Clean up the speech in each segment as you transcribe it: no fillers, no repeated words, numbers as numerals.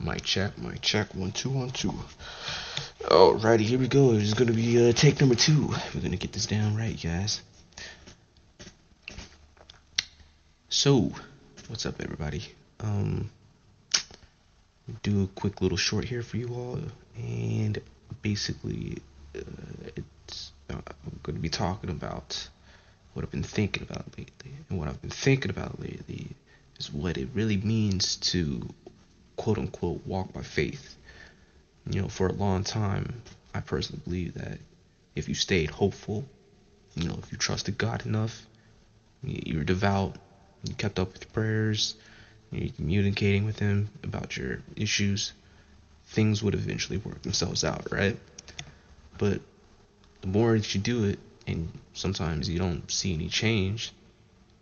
Mic check, 1 2 1 2. Alrighty, here we go. It's gonna be take number 2. We're gonna get this down right, guys. So, what's up, everybody? Do a quick little short here for you all, and basically, I'm gonna be talking about what I've been thinking about lately, and what I've been thinking about lately is what it really means to quote unquote walk by faith. For a long time, I personally believe that if you stayed hopeful, if you trusted God enough, you were devout, you kept up with your prayers, you're communicating with Him about your issues, things would eventually work themselves out, right? But the more that you do it, and sometimes you don't see any change,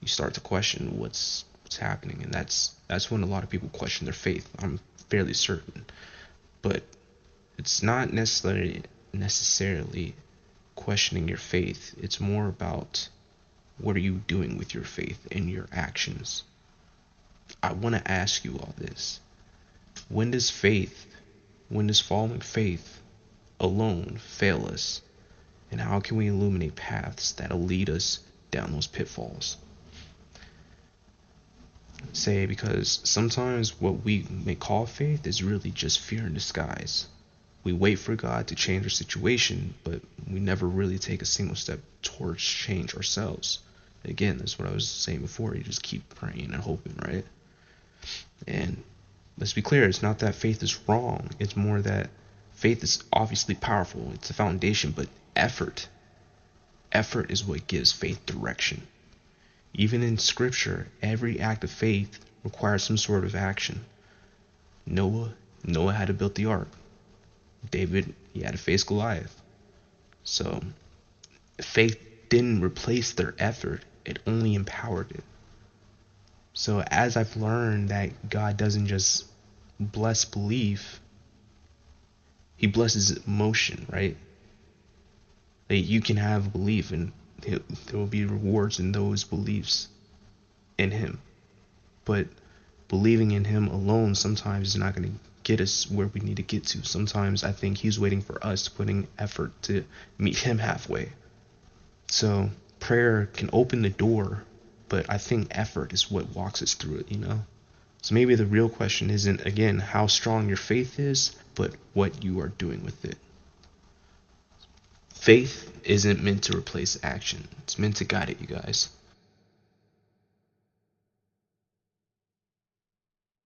you start to question what's happening, and that's when a lot of people question their faith. I'm fairly certain, but it's not necessarily questioning your faith. It's more about what are you doing with your faith and your actions. I want to ask you all this. When does following faith alone fail us? And how can we illuminate paths that'll lead us down those pitfalls? Because sometimes what we may call faith is really just fear in disguise. We wait for God to change our situation, but we never really take a single step towards change ourselves. Again, that's what I was saying before. You just keep praying and hoping, right? And let's be clear, it's not that faith is wrong. It's more that faith is obviously powerful. It's a foundation, but effort is what gives faith direction. Even in scripture, every act of faith requires some sort of action. Noah had to build the ark. David, he had to face Goliath. So faith didn't replace their effort, it only empowered it. So as I've learned that God doesn't just bless belief, He blesses emotion, right? That you can have belief, and there will be rewards in those beliefs in Him. But believing in Him alone sometimes is not going to get us where we need to get to. Sometimes I think He's waiting for us to put in effort to meet Him halfway. So prayer can open the door, but I think effort is what walks us through it, So maybe the real question isn't, again, how strong your faith is, but what you are doing with it. Faith isn't meant to replace action. It's meant to guide it, you guys.